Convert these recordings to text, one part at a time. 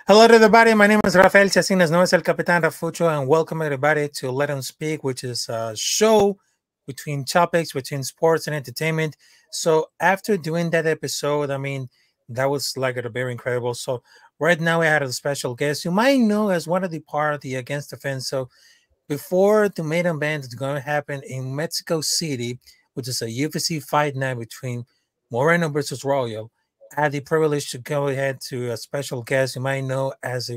Hello, everybody. My name is Rafael Chacinas, no es el Capitán Rafucho, and welcome everybody to Let Them Speak, which is a show between topics, between sports and entertainment. So, after doing that episode, that was like a very incredible. So, right now, we had a special guest you might know as one of the part of the Against the Fence. So, before the main event is going to happen in Mexico City, which is a UFC fight night between Moreno versus Royal, I had the privilege to go ahead to a special guest you might know as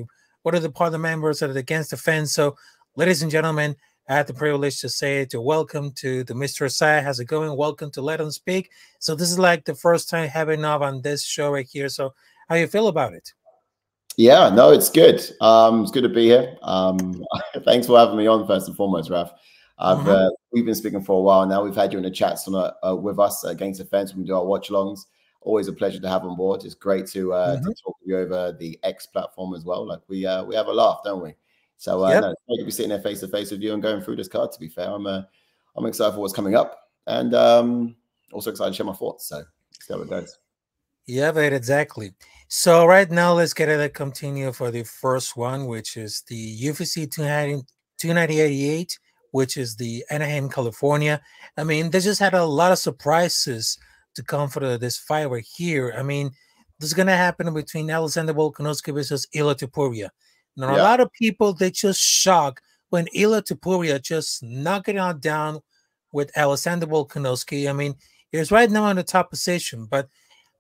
one of the part of the members of the Against the Fence. So, ladies and gentlemen, I had the privilege to say to welcome to the Mr. Sai. How's it going? Welcome to Let Him Speak. So this is like the first time having up on this show right here. So how you feel about it? Yeah, no, it's good. It's good to be here. Thanks for having me on first and foremost, Raf. We've been speaking for a while now. We've had you in the chats on, with us Against the Fence when we do our watch-alongs. Always a pleasure to have on board. It's great to talk with you over the X platform as well. Like we have a laugh, don't we? So no, it's great to be sitting there face to face with you and going through this card. To be fair, I'm excited for what's coming up, and also excited to share my thoughts. So let's see how it goes. Yeah, but exactly. So right now, let's get it continue for the first one, which is the UFC 290 which is the Anaheim, California. They just had a lot of surprises to come for this fight right here. This is going to happen between Alexander Volkanovski versus Ilia Topuria. Now, a lot of people, they just shocked when Ilia Topuria just knocked it out down with Alexander Volkanovski. He's right now in the top position, but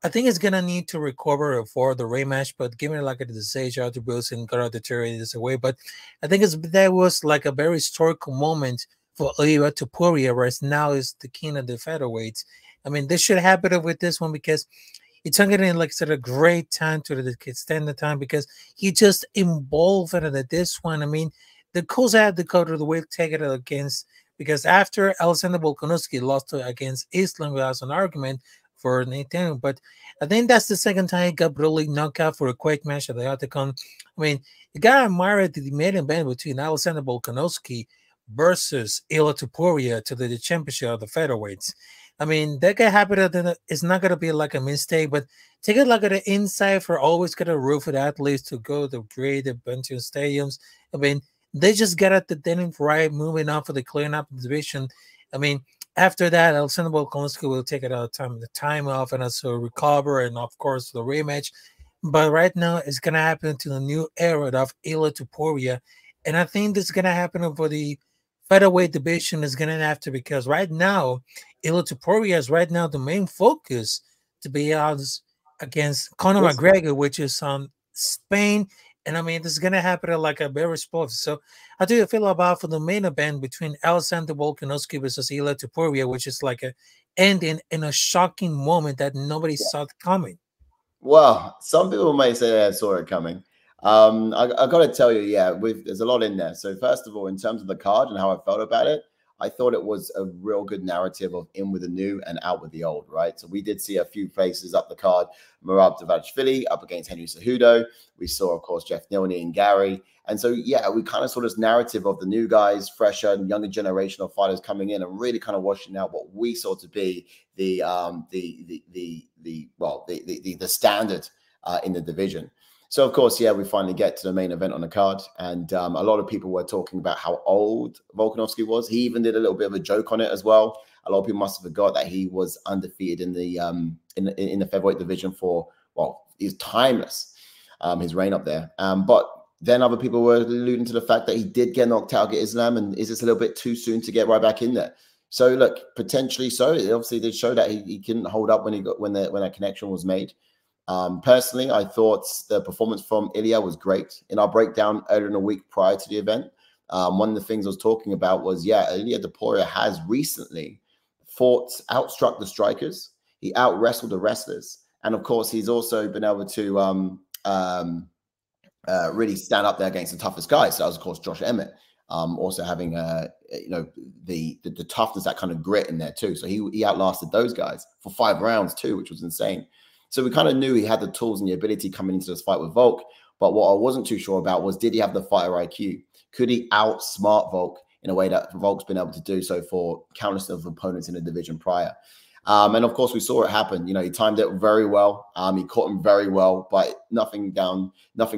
I think it's gonna need to recover for the rematch, but given it like the stage, Arthur Bruce and gotta deteriorate this away. But I think that was like a very historical moment for Ilia Topuria, whereas now is the king of the featherweights. This should happen with this one because it's getting like sort of great time to extend the time because he just involved in this one. The Coast had to go to the way to take it against because after Alexander Volkanovski lost against Islam without an argument for Nathan, but I think that's the second time he got brutally knocked out for a quick match at the Octagon. You gotta admire the main event between Alexander Volkanovski versus Ilia Topuria to the championship of the featherweights. That can happen. It's not gonna be like a mistake, but take a look at the inside for always get a roof for the athletes to go to great a bunch of stadiums. They just got at the denim right, moving on for the clearing up the division. After that, Alexander Volkanovski will take it out the time off and also recover and of course the rematch. But right now it's gonna happen to the new era of Ilia Topuria. And I think this is gonna happen for the featherweight division is gonna have to because right now Ilia Topuria is right now the main focus to be out against Conor McGregor, which is on Spain. And this is gonna happen like a very sport. So how do you feel about for the main event between Alexander Volkanovski versus Ilia Topuria, which is like a ending in a shocking moment that nobody saw coming? Well, some people may say they saw it coming. I got to tell you, there's a lot in there. So first of all, in terms of the card and how I felt about it, I thought it was a real good narrative of in with the new and out with the old, right? So we did see a few faces up the card. Merab Dvalishvili up against Henry Cejudo. We saw, of course, Jeff Neal and Gary. And so, we kind of saw this narrative of the new guys, fresher and younger generation of fighters coming in and really kind of washing out what we saw to be the standard in the division. So, of course, we finally get to the main event on the card. And a lot of people were talking about how old Volkanovski was. He even did a little bit of a joke on it as well. A lot of people must have forgot that he was undefeated in the featherweight division for, he's timeless, his reign up there. But then other people were alluding to the fact that he did get knocked out against Islam. And is this a little bit too soon to get right back in there? So, look, potentially so. It obviously did show that he couldn't hold up when that connection was made. Personally, I thought the performance from Ilia was great. In our breakdown earlier in the week prior to the event, one of the things I was talking about was, Ilia Topuria has recently outstruck the strikers. He out-wrestled the wrestlers. And, of course, he's also been able to really stand up there against the toughest guys. So that was, of course, Josh Emmett. Also having, the toughness, that kind of grit in there, too. So he outlasted those guys for 5 rounds, too, which was insane. So we kind of knew he had the tools and the ability coming into this fight with Volk. But what I wasn't too sure about was, did he have the fighter IQ? Could he outsmart Volk in a way that Volk's been able to do so for countless of opponents in the division prior? And of course, we saw it happen. You know, he timed it very well. He caught him very well, but nothing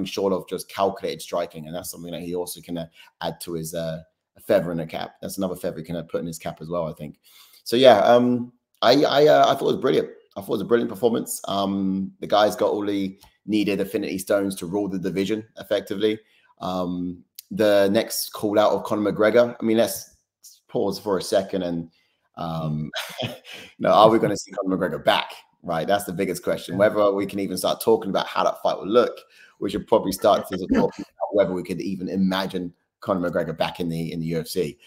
short of just calculated striking. And that's something that he also can add to his feather in a cap. That's another feather he can put in his cap as well, I think. So yeah, I thought it was brilliant. I thought it was a brilliant performance. The guys got all the needed affinity stones to rule the division effectively. The next call out of Conor McGregor. I mean, let's pause for a second and are we going to see Conor McGregor back? Right, that's the biggest question. Whether we can even start talking about how that fight will look, we should probably start to talk about whether we could even imagine Conor McGregor back in the UFC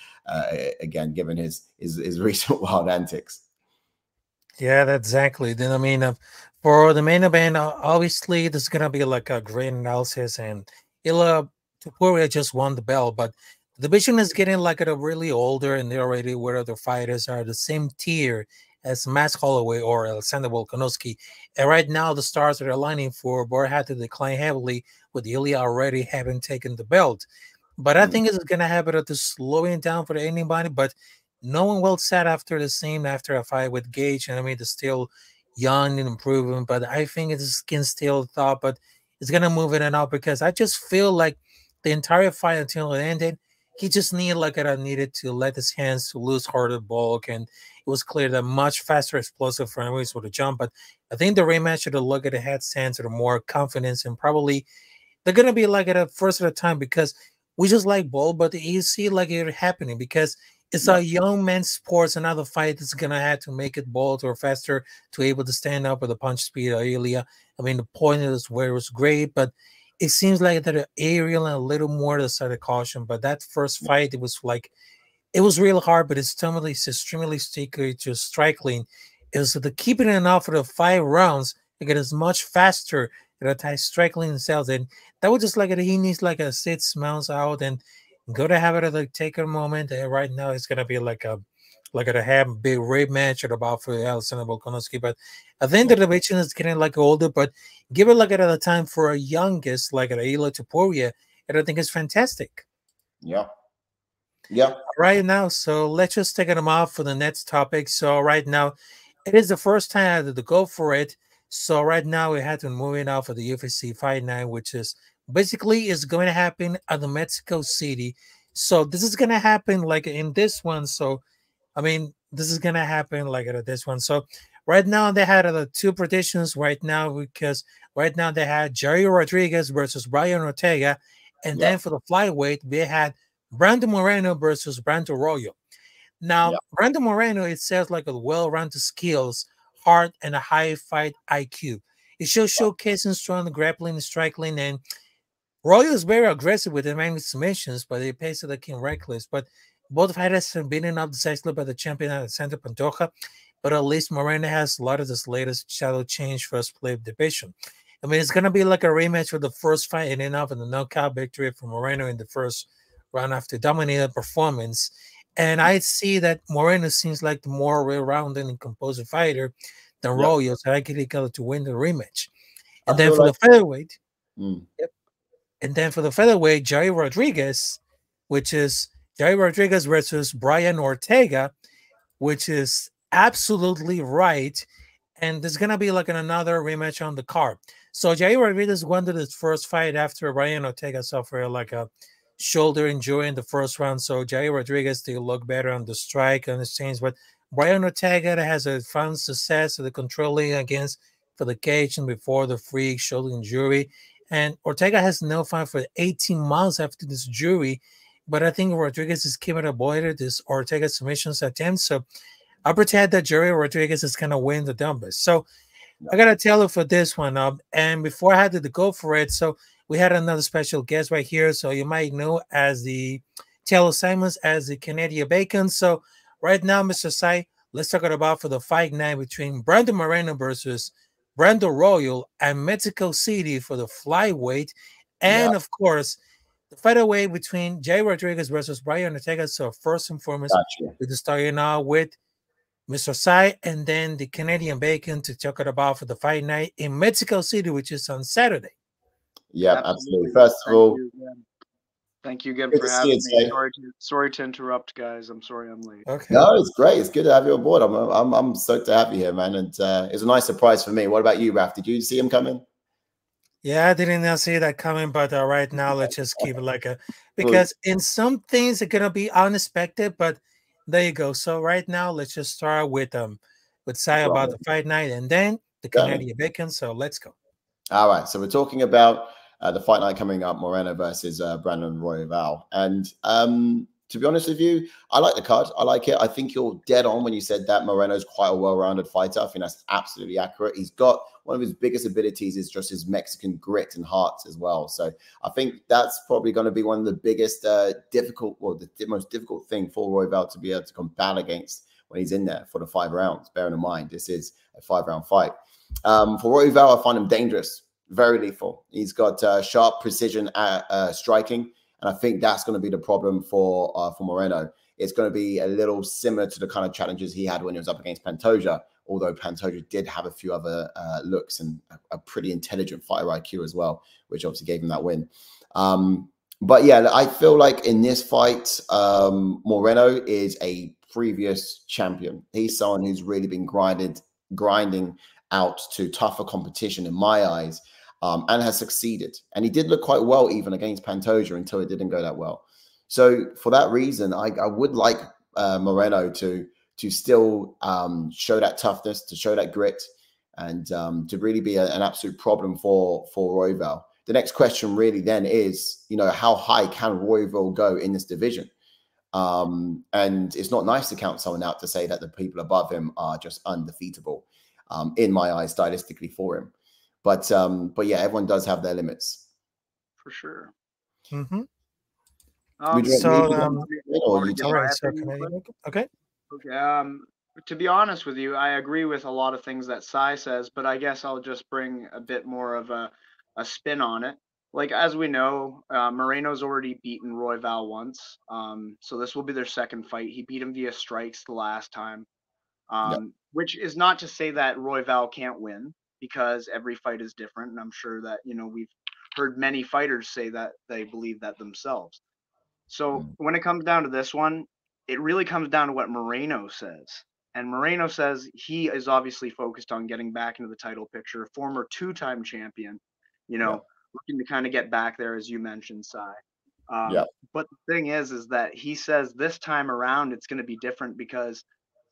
again, given his recent wild antics. Yeah, exactly. Then I mean, for the main event, obviously this is gonna be like a great analysis, and Ila Topuria just won the belt, but the division is getting like a really older, and they already where the fighters are the same tier as Max Holloway or Alexander Volkanovski, and right now the stars that are aligning for Borja had to decline heavily, with Ilya already having taken the belt. But I think it's gonna happen at the slowing down for anybody, but no one will set after the same after a fight with Gage. And I mean, it's still young and improving, but I think it's can still thought, but it's gonna move in and out because I just feel like the entire fight until it ended, he just needed to let his hands to lose harder bulk, and it was clear that much faster explosive frameworks would have jumped. But I think the rematch should have look at the head stance or more confidence, and probably they're gonna be like at a first at a time because we just like ball, but you see like it happening because it's a young man's sports. Another fight is gonna have to make it bold or faster to able to stand up with the punch speed of Ilya. I mean, the point is where it was great, but it seems like that Ariel and a little more to the side of caution. But that first fight, it was like it was real hard, but it's extremely sticky to striking. It was the keeping it off for the 5 rounds. It got as much faster that I striking themselves, and that was just like he needs like a 6 months out and go to have it like take a moment. And right now it's gonna be like a have big rape match at about for Alexander Volkanovski. But I think the division is getting like older, but give it like another time for a youngest like an Ila Topuria, and I think it's fantastic. Yeah. Yeah. Right now, so let's just take them off for the next topic. So right now, it is the first time I had to go for it. So right now we had to move it out for the UFC Fight Night, which is basically is going to happen at the Mexico City. So this is going to happen like in this one. So I mean, this is going to happen like at this one. So right now they had two predictions right now because right now they had Jerry Rodriguez versus Brian Ortega, and then for the flyweight they had Brandon Moreno versus Brando Royal. Now, Brandon Moreno, it says like a well-rounded skills, heart, and a high fight IQ. It shows showcasing strong grappling and striking, and Royal is very aggressive with the many submissions, but he pays to the king reckless. But both fighters have been up decisively by the champion Alexander Pantoja, but at least Moreno has a lot of this latest shadow change first play of division. I mean, it's going to be like a rematch for the first fight and enough in the knockout victory for Moreno in the first round after dominated performance. And I see that Moreno seems like the more well-rounded and composed fighter than Royal, so I could get to win the rematch. And then for the featherweight, and then for the featherweight, Jerry Rodriguez, which is Jerry Rodriguez versus Brian Ortega, which is absolutely right. And there's gonna be like another rematch on the card. So Jerry Rodriguez won his first fight after Brian Ortega suffered like a shoulder injury in the first round. So Jerry Rodriguez did look better on the strike and the change, but Brian Ortega has a found success of the controlling against for the cage and before the freak shoulder injury. And Ortega has no fight for 18 months after this jury, but I think Rodriguez is keeping avoided this Ortega submissions attempt. So I pretend that Jerry Rodriguez is going to win the numbers. So I got to tell you for this one. And before I had to go for it, so we had another special guest right here. So you might know as the Taylor Simons as the Canadian Bacon. So right now, Mr. Sai, let's talk about for the fight night between Brandon Moreno versus Brando Royal and Mexico City for the flyweight. And of course, the featherweight between Jay Rodriguez versus Brian Ortega. So first and foremost, we're starting out with Mr. Sai and then the Canadian Bacon to talk about for the fight night in Mexico City, which is on Saturday. Yeah, absolutely. First of all, Thank you again Good for to see having you, me. Tay. Sorry to interrupt, guys. I'm sorry I'm late. Okay. No, it's great. It's good to have you on board. I'm stoked to have you here, man. And it's a nice surprise for me. What about you, Raf? Did you see him coming? Yeah, I didn't see that coming, but right now let's just keep it like a, Well, because in some things are gonna be unexpected, but there you go. So right now let's just start with Sai about the fight night and then the Canadian Bacon. So let's go. All right. So we're talking about the fight night coming up, Moreno versus Brandon Royval. And to be honest with you, I like the card. I like it. I think you're dead on when you said that Moreno's quite a well-rounded fighter. I think that's absolutely accurate. He's got one of his biggest abilities is just his Mexican grit and heart as well. So I think that's probably going to be one of the biggest the most difficult thing for Royval to be able to combat against when he's in there for the 5 rounds. Bearing in mind, this is a 5-round fight. For Royval, I find him dangerous, very lethal. He's got sharp precision striking. And I think that's going to be the problem for Moreno. It's going to be a little similar to the kind of challenges he had when he was up against Pantoja, although Pantoja did have a few other looks and a pretty intelligent fighter IQ as well, which obviously gave him that win. But yeah, I feel like in this fight, Moreno is a previous champion. He's someone who's really been grinding out to tougher competition in my eyes. And has succeeded. And he did look quite well even against Pantoja until it didn't go that well. So for that reason, I would like Moreno to still show that toughness, to show that grit, and to really be an absolute problem for Royval. The next question really then is, how high can Royval go in this division? And it's not nice to count someone out to say that the people above him are just undefeatable, in my eyes, stylistically for him. But yeah, everyone does have their limits. For sure. Mm-hmm. Okay. To be honest with you, I agree with a lot of things that Sai says, but I guess I'll just bring a bit more of a spin on it. Like, as we know, Moreno's already beaten Royval once. So this will be their second fight. He beat him via strikes the last time. Which is not to say that Royval can't win, because every fight is different. And I'm sure that, we've heard many fighters say that they believe that themselves. So when it comes down to this one, it really comes down to what Moreno says. And Moreno says he is obviously focused on getting back into the title picture, former 2-time champion, looking to kind of get back there, as you mentioned, Sai. But the thing is that he says this time around, it's going to be different because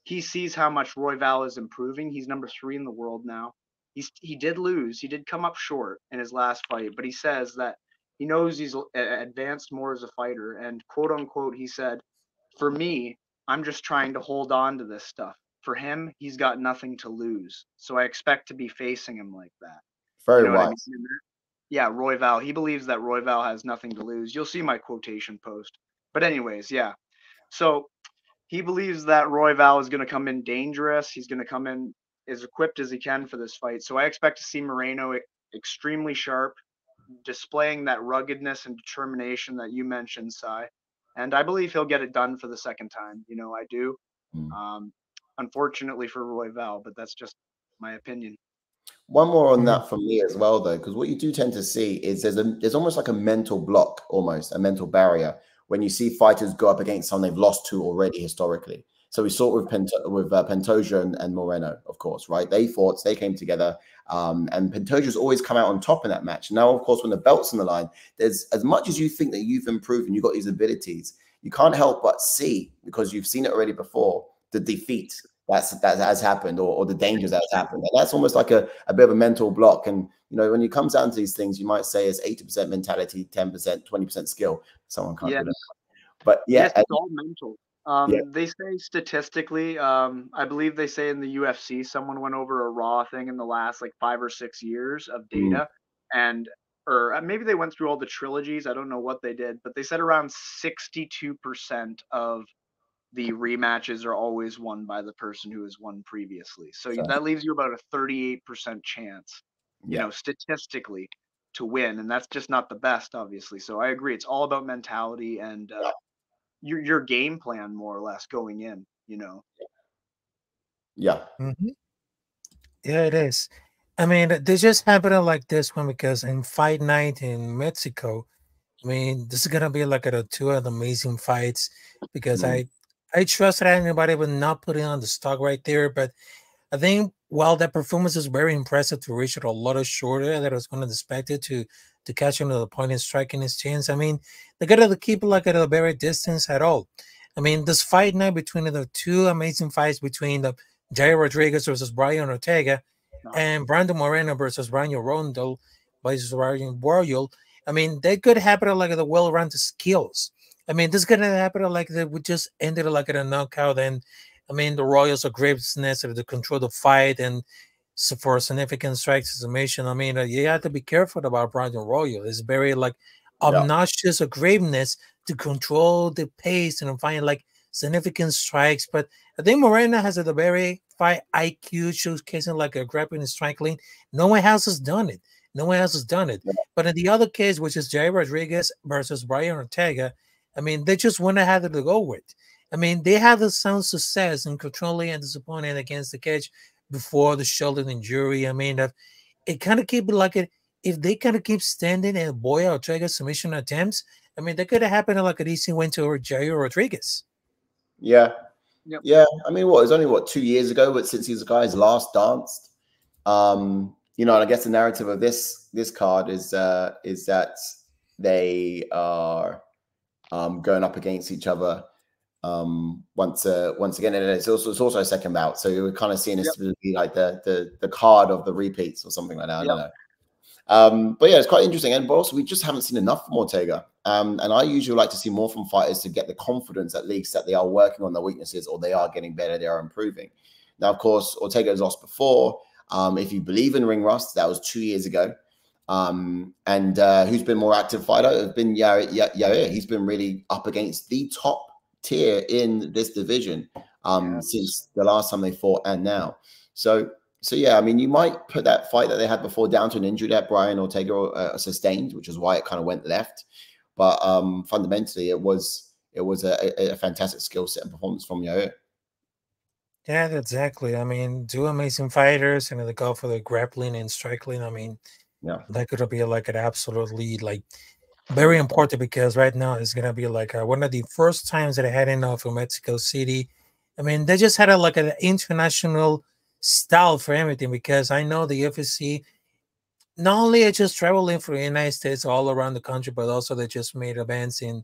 he sees how much Royval is improving. He's number 3 in the world now. He did lose. He did come up short in his last fight, but he says that he knows he's advanced more as a fighter. And quote unquote, he said, for me, I'm just trying to hold on to this stuff. For him, he's got nothing to lose. So I expect to be facing him like that. Very wise. I mean? Yeah, Royval. He believes that Royval has nothing to lose. You'll see my quotation post. But anyways, yeah. So he believes that Royval is going to come in dangerous. He's going to come in as equipped as he can for this fight. So I expect to see Moreno extremely sharp, displaying that ruggedness and determination that you mentioned, Sai. And I believe he'll get it done for the second time. I do. Unfortunately for Royval, but that's just my opinion. One more on that from me as well, though, because what you do tend to see is there's almost like a mental block, almost a mental barrier when you see fighters go up against someone they've lost to already historically. So we saw it with Pantoja and Moreno, of course, right? They fought, they came together, and Pantoja's always come out on top in that match. Now, of course, when the belt's on the line, there's as much as you think that you've improved and you've got these abilities, you can't help but see, because you've seen it already before, the defeat that has happened or the dangers that has happened. And that's almost like a bit of a mental block. And, when it comes down to these things, you might say it's 80% mentality, 10%, 20% skill. Someone can't do that. But yeah. Yes, it's all mental. They say statistically, I believe they say in the UFC, someone went over a raw thing in the last like 5 or 6 years of data, or maybe they went through all the trilogies. I don't know what they did, but they said around 62% of the rematches are always won by the person who has won previously. So that leaves you about a 38% chance, statistically, to win. And that's just not the best, obviously. So I agree. It's all about mentality and your game plan, more or less, going in, Yeah. Yeah, it is. I mean, they just happened like this one because in Fight Night in Mexico, I mean, this is gonna be like a two of the amazing fights because I trust that anybody would not put it on the stock right there. But I think while that performance is very impressive to reach it a lot of shorter that I was going to expect it to catch him to the point and striking his chance. I mean, they gotta keep it like at a very distance at all. I mean, this fight night between the two amazing fights between the Jair Rodriguez versus Brian Ortega and Brandon Moreno versus Ryan Rondo versus Ryan Royal. I mean, they could happen like the well-rounded skills. I mean, this could happen like they would just ended like at a knockout. And I mean, the Royals are great to control the fight and so for significant strike submission. I mean, you have to be careful about Brandon Royal. It's very like obnoxious aggressiveness to control the pace and find like significant strikes. But I think Moreno has a very fight IQ, showcasing like a grappling strike lane. No one else has done it. No one else has done it. But in the other case, which is Jair Rodriguez versus Brian Ortega, I mean, they just went ahead to go with. I mean, they had the sound success in controlling and disappointing against the cage before the shoulder injury. I mean, it kind of keep it like it. If they kind of keep standing and Boya Ortega submission attempts, I mean, that could have happened like an easy win to Jair Rodriguez. Yeah. Yeah. I mean, what, it was only 2 years ago, but since these guys last danced, you know, and I guess the narrative of this card is that they are going up against each other once again, and it's also a second bout, so we're kind of seeing this to be like the card of the repeats or something like that. I don't know. But yeah, it's quite interesting, and but also we just haven't seen enough from Ortega. And I usually like to see more from fighters to get the confidence at least that they are working on their weaknesses or they are getting better, they are improving. Now, of course, Ortega has lost before. If you believe in ring rust, that was 2 years ago. And who's been more active fighter? It's been Yair. He's been really up against the top tier in this division since the last time they fought and now. So yeah, I mean, you might put that fight that they had before down to an injury that Brian Ortega sustained, which is why it kind of went left. But fundamentally, it was a fantastic skill set and performance from Yair. Yeah, exactly. I mean, two amazing fighters, and they go for the grappling and striking. I mean, that could be like an absolutely like very important because right now it's gonna be like one of the first times that I had enough from Mexico City. I mean, they just had like an international style for everything because I know the UFC not only are just traveling for the United States all around the country, but also they just made events in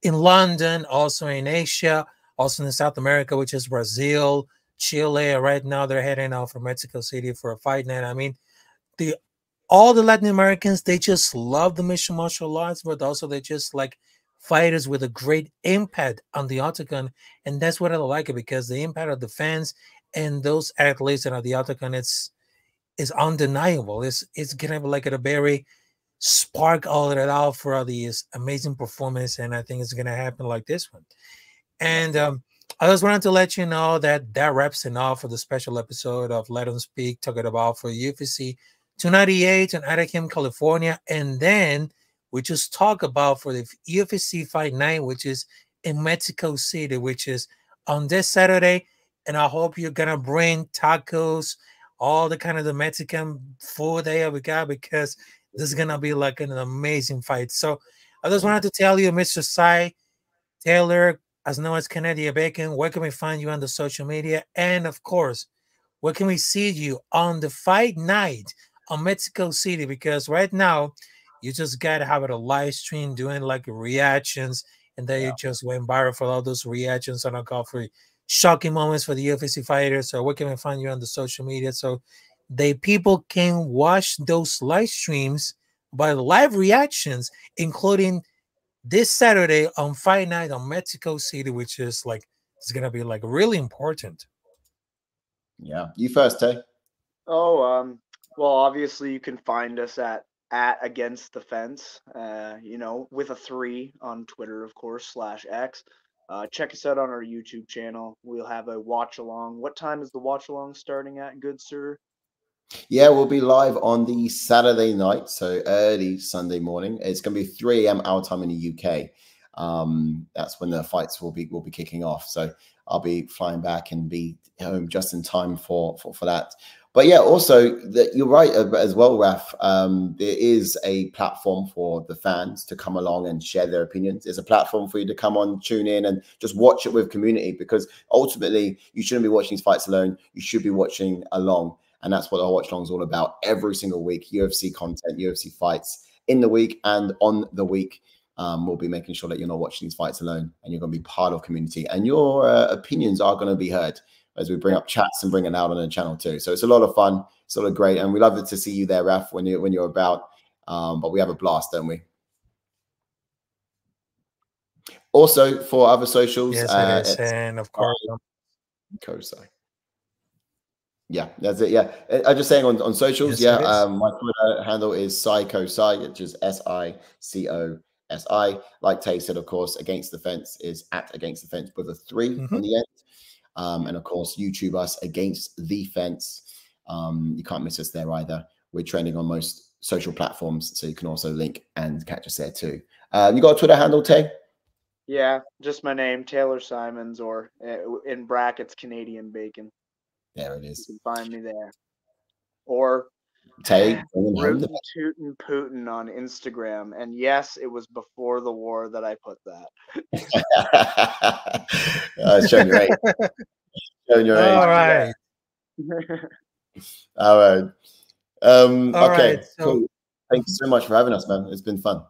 London, also in Asia, also in South America, which is Brazil, Chile. Right now they're heading out from Mexico City for a fight night. I mean, all the Latin Americans, they just love the mixed martial arts, but also they just like fighters with a great impact on the octagon. And that's what I like it because the impact of the fans and those athletes that are the octagon, is undeniable. It's gonna be like a very spark all that out for these amazing performance, and I think it's gonna happen like this one. And I just wanted to let you know that wraps it off for the special episode of Let Them Speak, talking about for UFC 298 in Anaheim, California, and then we just talk about for the UFC Fight Night, which is in Mexico City, which is on this Saturday. And I hope you're gonna bring tacos, all the kind of the Mexican food that we got, because this is gonna be like an amazing fight. So I just wanted to tell you, Mr. Cy Taylor, as known as Canadian Bacon, where can we find you on the social media? And of course, where can we see you on the fight night on Mexico City? Because right now, you just gotta have it a live stream doing like reactions, and then you just went viral for all those reactions on our call for shocking moments for the UFC fighters. So where can we find you on the social media so people can watch those live streams by live reactions, including this Saturday on Fight Night on Mexico City, which is like it's gonna be like really important. Yeah, you first, Tay. Oh, well, obviously you can find us at Against the Fence, you know, with a 3 on Twitter, of course, /X. Check us out on our YouTube channel. We'll have a watch along. What time is the watch along starting at, good sir? Yeah, we'll be live on the Saturday night, so early Sunday morning. It's going to be 3 a.m. our time in the UK. That's when the fights will be kicking off. So I'll be flying back and be home just in time for that. But yeah, also that you're right as well, Raf. There is a platform for the fans to come along and share their opinions. There's a platform for you to come on, tune in, and just watch it with community. Because ultimately, you shouldn't be watching these fights alone. You should be watching along, and that's what our watch along is all about. Every single week, UFC content, UFC fights in the week and on the week. We'll be making sure that you're not watching these fights alone, and you're going to be part of community, and your opinions are going to be heard as we bring up chats and bring it out on the channel too. So it's a lot of fun. It's a lot of great. And we love it to see you there, Raf, when you're about. But we have a blast, don't we? Also, for other socials. Yes, it is. And of course, Kosai. Yeah, that's it. Yeah. I'm just saying on socials, yes, my Twitter handle is SiCoSci, which is SiCoSi. Like Tay said, of course, Against the Fence is @Against the Fence with a 3 on the end. And of course, YouTube us Against the Fence. You can't miss us there either. We're trending on most social platforms, so you can also link and catch us there too. You got a Twitter handle, Tay? Yeah, just my name, Taylor Simons, or in brackets, Canadian Bacon. There it is. You can find me there. Or Tay, Rootin' Tootin' Putin on Instagram. And yes, it was before the war that I put that. Showing your age. Showing your age. All right. All right. Okay. Right, so cool. Thank you so much for having us, man. It's been fun.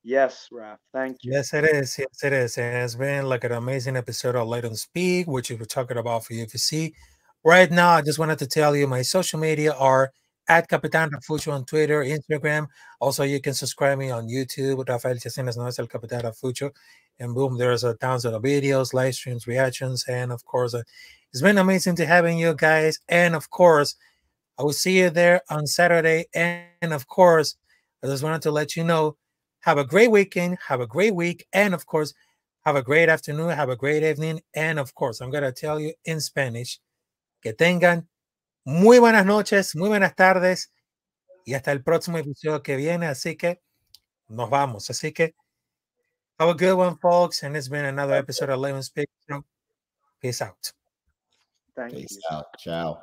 Yes, Raf. Thank you. Yes, it is. Yes, it is. And it's been like an amazing episode of Let 'Em Speak, which we're talking about for UFC. Right now, I just wanted to tell you my social media are @Capitan Rafucho on Twitter, Instagram. Also, you can subscribe me on YouTube. Rafael Chacines no es el Capitan Rafucho. And boom, there's tons of videos, live streams, reactions. And of course, it's been amazing to having you guys. And of course, I will see you there on Saturday. And of course, I just wanted to let you know, have a great weekend, have a great week, and of course, have a great afternoon, have a great evening. And of course, I'm going to tell you in Spanish, que tengan muy buenas noches, muy buenas tardes, y hasta el próximo episodio que viene. Así que nos vamos. Así que have a good one, folks. And it's been another episode of Let 'Em Speak. Peace out. Thank you. Peace out. Ciao.